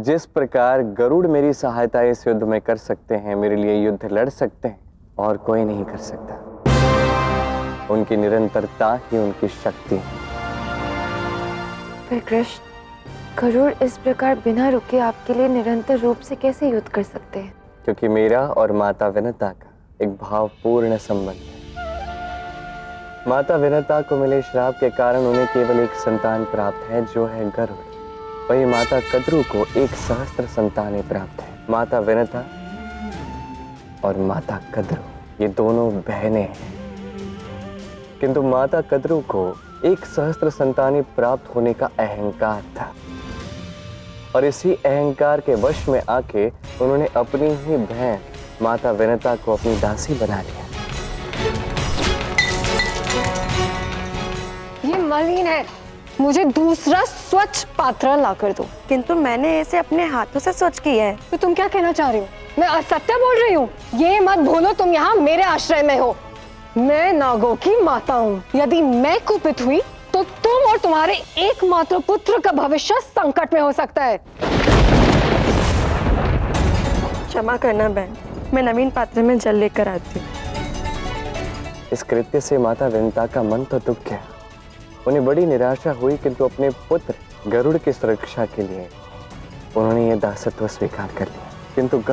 जिस प्रकार गरुड़ मेरी सहायता इस युद्ध में कर सकते हैं, मेरे लिए युद्ध लड़ सकते हैं, और कोई नहीं कर सकता। उनकी निरंतरता ही उनकी शक्ति है। फिर कृष्ण, गरुड़ इस प्रकार बिना रुके आपके लिए निरंतर रूप से कैसे युद्ध कर सकते हैं? क्योंकि मेरा और माता विनता का एक भावपूर्ण संबंध है। माता विनता को मिले श्राप के कारण उन्हें केवल एक संतान प्राप्त है, जो है गरुड़। वही माता कद्रु को 1,000 संतानें प्राप्त है। माता विनता और माता कद्रु ये दोनों बहनें हैं, किंतु माता कद्रु को 1,000 संतानें प्राप्त होने का अहंकार था, और इसी अहंकार के वश में आके उन्होंने अपनी ही बहन माता विनता को अपनी दासी बना लिया। ये मलिन है, मुझे दूसरा स्वच्छ पात्र ला कर दो। किंतु मैंने इसे अपने हाथों से स्वच्छ किया है। तो तुम क्या कहना चाह रही हो? मैं असत्य बोल रही हूँ? ये मत भूलो तुम यहाँ मेरे आश्रय में हो। मैं नागों की माता हूँ। यदि मैं कुपित हुई तो तुम और तुम्हारे एकमात्र पुत्र का भविष्य संकट में हो सकता है। क्षमा करना बहन, मैं नवीन पात्र में जल लेकर आती हूँ। इस कृत्य से माता विनता का मन तो दुख गया। उन्हें बड़ी निराशा हुई, किंतु अपने पुत्र गरुड़ की सुरक्षा के लिए उन्होंने ये दासत्व स्वीकार कर लिया। किंतु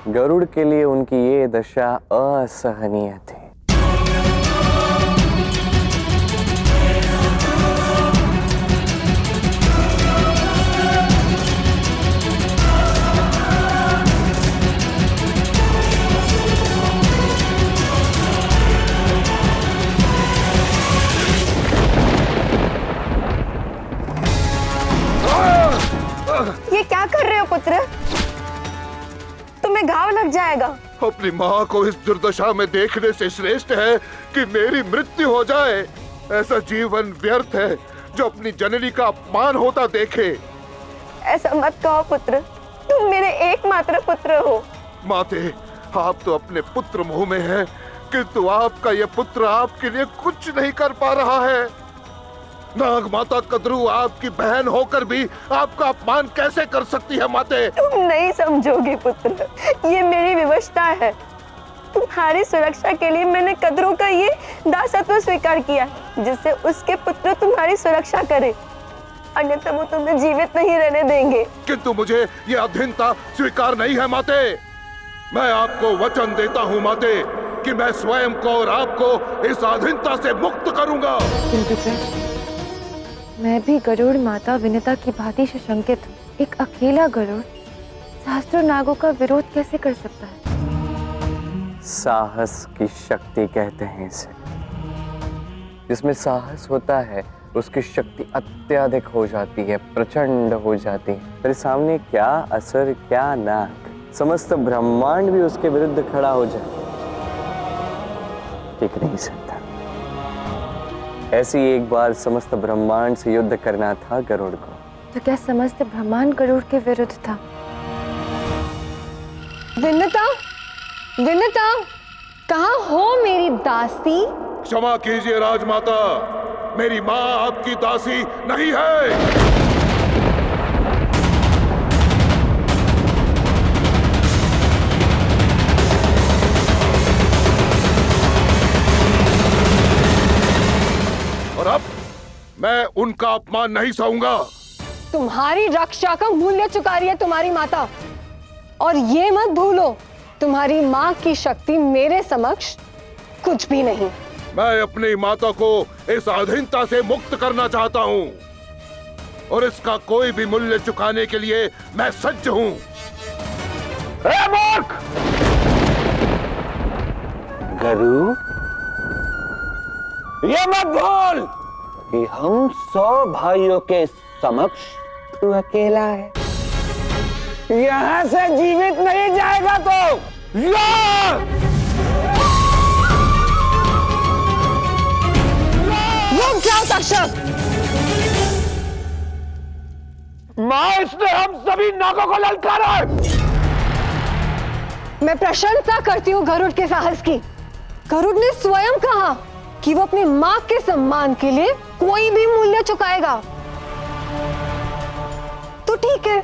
गरुड़ के लिए उनकी ये दशा असहनीय थी। ये क्या कर रहे हो पुत्र? तुम्हें घाव लग जाएगा। अपनी माँ को इस दुर्दशा में देखने से श्रेष्ठ है कि मेरी मृत्यु हो जाए। ऐसा जीवन व्यर्थ है जो अपनी जननी का अपमान होता देखे। ऐसा मत कहो पुत्र, तुम मेरे एकमात्र पुत्र हो। माते, आप तो अपने पुत्र मुंह में हैं, किंतु आपका ये पुत्र आपके लिए कुछ नहीं कर पा रहा है। नाग माता कद्रु आपकी बहन होकर भी आपका अपमान कैसे कर सकती है माते? तुम नहीं समझोगे पुत्र, ये मेरी विवशता है। तुम्हारी सुरक्षा के लिए मैंने कद्रु का ये दासत्व स्वीकार किया, जिससे उसके पुत्र तुम्हारी सुरक्षा करे, अन्यथा वो तुम्हें जीवित नहीं रहने देंगे। किंतु मुझे ये अधीनता स्वीकार नहीं है माते। मैं आपको वचन देता हूँ माते कि मैं स्वयं को और आपको इस अधीनता से मुक्त करूंगा। मैं भी गरुड़ माता विनता की भांति से शंकित हूँ। एक अकेला गरुड़ सहस्त्रों नागों का विरोध कैसे कर सकता है? साहस की शक्ति कहते हैं इसे। जिसमें साहस होता है उसकी शक्ति अत्यधिक हो जाती है, प्रचंड हो जाती है। तेरे सामने क्या असुर, क्या नाग, समस्त ब्रह्मांड भी उसके विरुद्ध खड़ा हो जाए, टिक नहीं सकता। ऐसी एक बार समस्त ब्रह्मांड से युद्ध करना था गरुड़ को। तो क्या समस्त ब्रह्मांड गरुड़ के विरुद्ध था? विनता, विनता, कहाँ हो मेरी दासी? क्षमा कीजिए राजमाता, मेरी माँ आपकी दासी नहीं है। और अब मैं उनका अपमान नहीं सहूंगा। तुम्हारी रक्षा का मूल्य चुका रही है तुम्हारी माता, और ये मत भूलो तुम्हारी माँ की शक्ति मेरे समक्ष कुछ भी नहीं। मैं अपनी माता को इस अधीनता से मुक्त करना चाहता हूँ, और इसका कोई भी मूल्य चुकाने के लिए मैं सज्ज हूँ। मूर्ख! गरुड़, ये मत भूल कि हम 100 भाइयों के समक्ष तू अकेला है। यहां से जीवित नहीं जाएगा तो रुक जाओ तक्षक। माँ, इसने हम सभी नागों को ललकारा है। मैं प्रशंसा करती हूँ गरुड़ के साहस की। गरुड़ ने स्वयं कहा कि वो अपनी माँ के सम्मान के लिए कोई भी मूल्य चुकाएगा। तो ठीक है,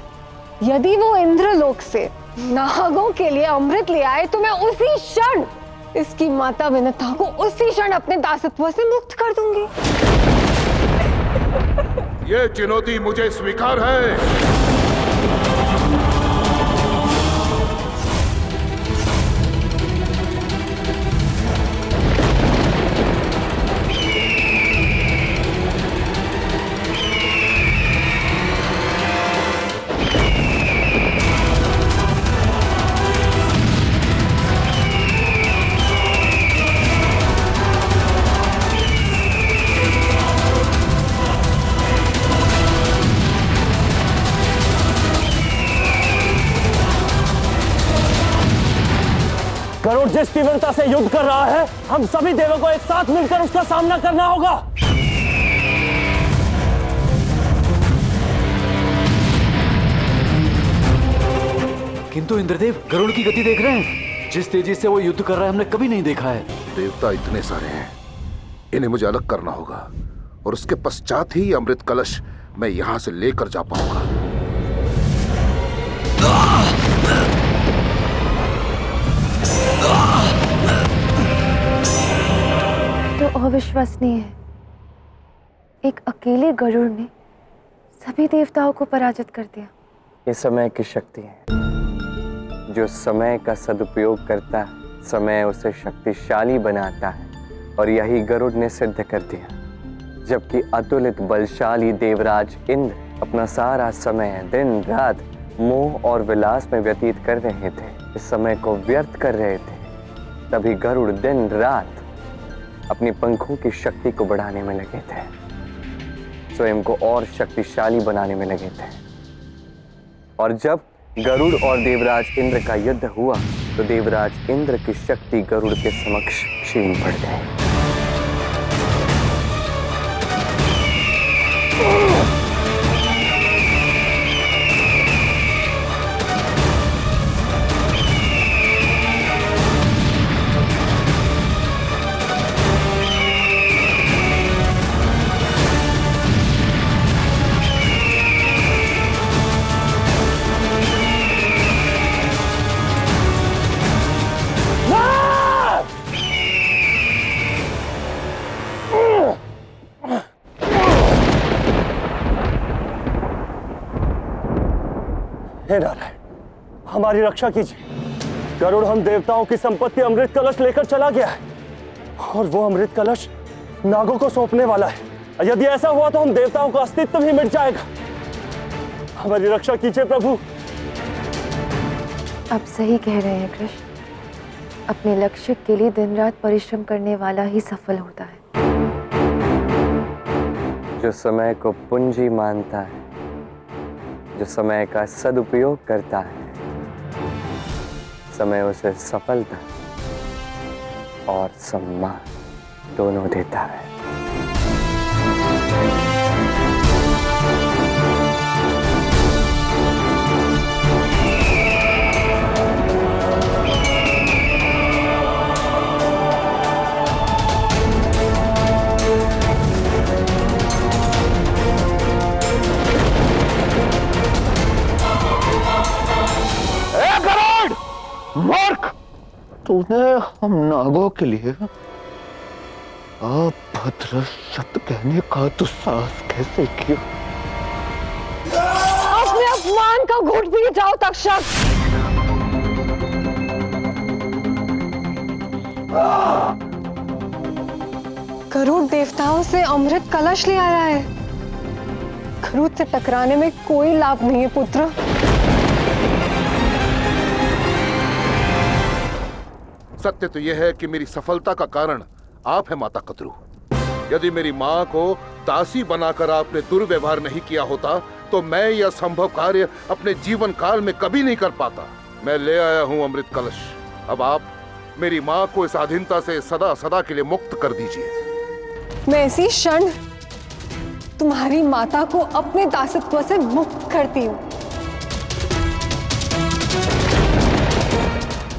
यदि वो इंद्रलोक से नागों के लिए अमृत ले आए तो मैं उसी क्षण इसकी माता विनता को उसी क्षण अपने दासत्व से मुक्त कर दूंगी। ये चुनौती मुझे स्वीकार है। गरुड़ जिस तीव्रता से युद्ध कर रहा है, हम सभी देवों को एक साथ मिलकर उसका सामना करना होगा। किंतु इंद्रदेव, गरुड़ की गति देख रहे हैं? जिस तेजी से वो युद्ध कर रहा है हमने कभी नहीं देखा है। देवता इतने सारे हैं, इन्हें मुझे अलग करना होगा और उसके पश्चात ही अमृत कलश मैं यहां से लेकर जा पाऊंगा। तो अविश्वसनीय है, एक अकेले गरुड़ ने सभी देवताओं को पराजित कर दिया। ये समय की शक्ति है। जो समय का सदुपयोग करता है, समय उसे शक्तिशाली बनाता है, और यही गरुड़ ने सिद्ध कर दिया। जबकि अतुलित बलशाली देवराज इंद्र अपना सारा समय दिन रात मोह और विलास में व्यतीत कर रहे थे, इस समय को व्यर्थ कर रहे थे, तभी गरुड़ दिन रात अपनी पंखों की शक्ति को बढ़ाने में लगे थे, स्वयं को और शक्तिशाली बनाने में लगे थे। और जब गरुड़ और देवराज इंद्र का युद्ध हुआ तो देवराज इंद्र की शक्ति गरुड़ के समक्ष क्षीण पड़ गई। हे नारायण, हमारी रक्षा कीजिए। गरुड़ हम देवताओं की संपत्ति अमृत कलश लेकर चला गया है और वो अमृत कलश नागों को सौंपने वाला है। यदि ऐसा हुआ तो हम देवताओं का अस्तित्व भी मिट जाएगा। हमारी रक्षा कीजिए प्रभु। अब सही कह रहे हैं कृष्ण, अपने लक्ष्य के लिए दिन रात परिश्रम करने वाला ही सफल होता है। जो समय को पूंजी मानता है, जो समय का सदुपयोग करता है, समय उसे सफलता और सम्मान दोनों देता है। मूर्ख! तूने हम नागों के लिए अभद्र शब्द कहने का दुस्साहस कैसे किया? अपने अपमान का घूंट पी जाओ तक्षक। गरुड़ देवताओं से अमृत कलश ले आया है। गरुड़ से टकराने में कोई लाभ नहीं है पुत्र। सत्य तो यह है कि मेरी सफलता का कारण आप हैं माता कद्रू। यदि मेरी माँ को दासी बनाकर आपने दुर्व्यवहार नहीं किया होता तो मैं यह संभव कार्य अपने जीवन काल में कभी नहीं कर पाता। मैं ले आया हूँ अमृत कलश। अब आप मेरी माँ को इस अधीनता से सदा सदा के लिए मुक्त कर दीजिए। मैं इसी क्षण तुम्हारी माता को अपने दासत्व से मुक्त करती हूँ।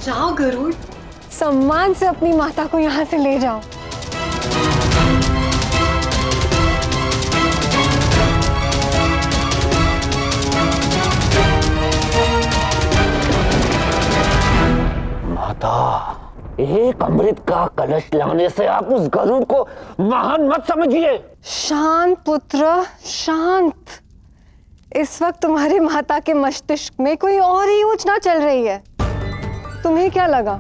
जाओ गरुड़, सम्मान से अपनी माता को यहाँ से ले जाओ। एक अमृत का कलश लाने से आप उस गरुड़ को महान मत समझिए। शांत पुत्र, शांत। इस वक्त तुम्हारी माता के मस्तिष्क में कोई और ही योजना चल रही है। तुम्हें क्या लगा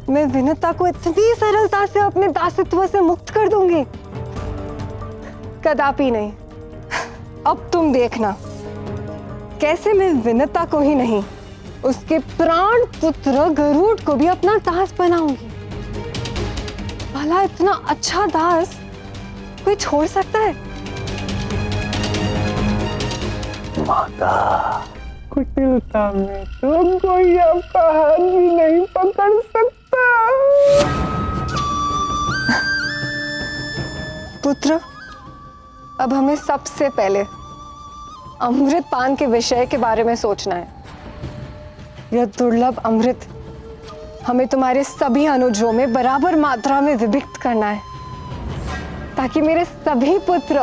मैं विनता को इतनी सरलता से अपने दासत्व से मुक्त कर दूंगी? कदापि नहीं। अब तुम देखना कैसे मैं विनता को ही नहीं, उसके प्राण पुत्र गरुड़ को भी अपना दास बनाऊंगी। भला इतना अच्छा दास कोई छोड़ सकता है? माता, कुटिलता में तो कोई आपका हाथ भी नहीं पकड़ सकता। पुत्र, अब हमें सबसे पहले अमृत पान के विषय के बारे में सोचना है। यह दुर्लभ अमृत हमें तुम्हारे सभी अनुजों में बराबर मात्रा में विभक्त करना है, ताकि मेरे सभी पुत्र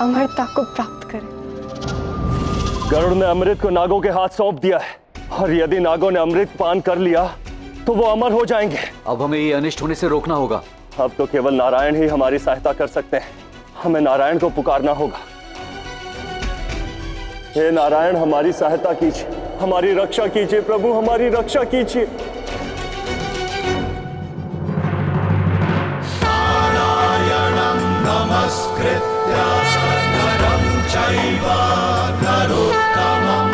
अमरता को प्राप्त करें। गरुड़ ने अमृत को नागों के हाथ सौंप दिया है, और यदि नागों ने अमृत पान कर लिया तो वो अमर हो जाएंगे। अब हमें ये अनिष्ट होने से रोकना होगा। अब तो केवल नारायण ही हमारी सहायता कर सकते हैं। हमें नारायण को पुकारना होगा। हे नारायण, हमारी सहायता कीजिए, हमारी रक्षा कीजिए प्रभु, हमारी रक्षा कीजिए। नमस्कृत्य नरं चैव नरोत्तमं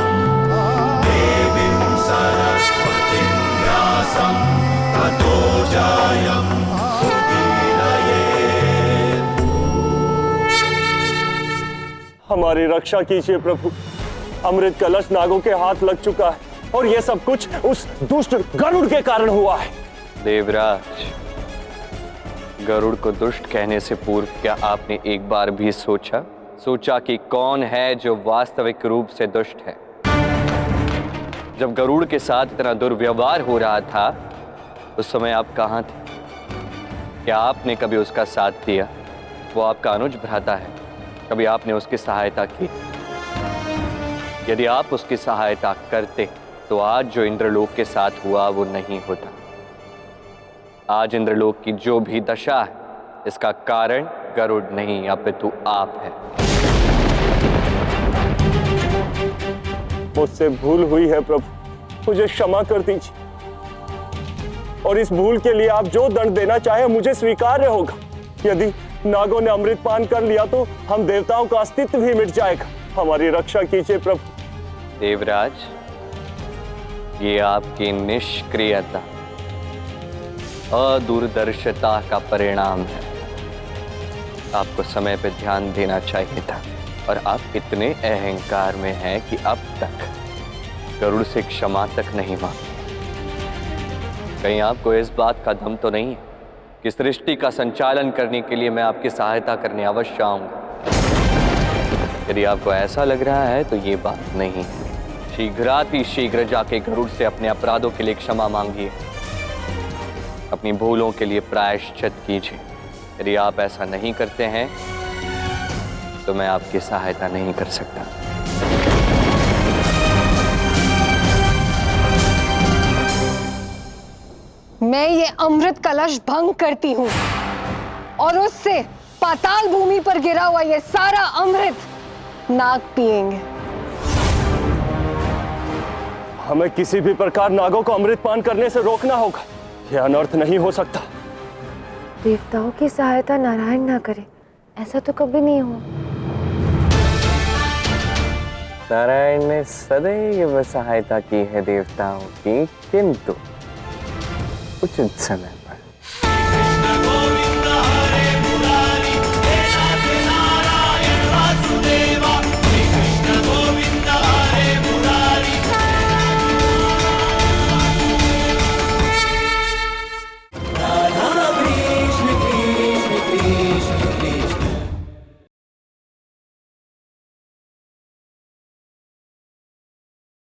देवीं सरस्वतीं व्यासं ततो जयमुदीरयेत्। हमारी रक्षा कीजिए प्रभु। अमृत कलश नागों के हाथ लग चुका है, और यह सब कुछ उस दुष्ट गरुड़ के कारण हुआ है। देवराज, गरुड़ को दुष्ट कहने से पूर्व क्या आपने एक बार भी सोचा कि कौन है जो वास्तविक रूप से दुष्ट है? जब गरुड़ के साथ इतना दुर्व्यवहार हो रहा था, उस समय आप कहाँ थे? क्या आपने कभी उसका साथ दिया? वो आपका अनुज भ्राता है, कभी आपने उसकी सहायता की? यदि आप उसकी सहायता करते तो आज जो इंद्रलोक के साथ हुआ वो नहीं होता। आज इंद्रलोक की जो भी दशा है, इसका कारण गरुड़ नहीं अपितु आप है। मुझसे भूल हुई है प्रभु, मुझे क्षमा कर दीजिए, और इस भूल के लिए आप जो दंड देना चाहे मुझे स्वीकार्य होगा। यदि नागों ने अमृत पान कर लिया तो हम देवताओं का अस्तित्व भी मिट जाएगा। हमारी रक्षा कीजिए प्रभु। देवराज, ये आपकी निष्क्रियता, अदूरदर्शिता का परिणाम है। आपको समय पर ध्यान देना चाहिए था, और आप इतने अहंकार में हैं कि अब तक गरुड़ से क्षमा तक नहीं मांगी। कहीं आपको इस बात का दम तो नहीं है कि सृष्टि का संचालन करने के लिए मैं आपकी सहायता करने अवश्य आऊंगा? यदि आपको ऐसा लग रहा है तो ये बात नहीं है। शीघ्र जाके गरुड़ से अपने अपराधों के लिए क्षमा मांगिए, अपनी भूलों के लिए प्रायश्चित कीजिए। यदि आप ऐसा नहीं करते हैं तो मैं आपकी सहायता नहीं कर सकता। मैं ये अमृत कलश भंग करती हूँ, और उससे पाताल भूमि पर गिरा हुआ ये सारा अमृत नाग पिएंगे। हमें किसी भी प्रकार नागों को अमृत पान करने से रोकना होगा। यह अनर्थ नहीं हो सकता। देवताओं की सहायता नारायण ना करे, ऐसा तो कभी नहीं हुआ। नारायण ने सदैव सहायता की है देवताओं की, किंतु उचित समय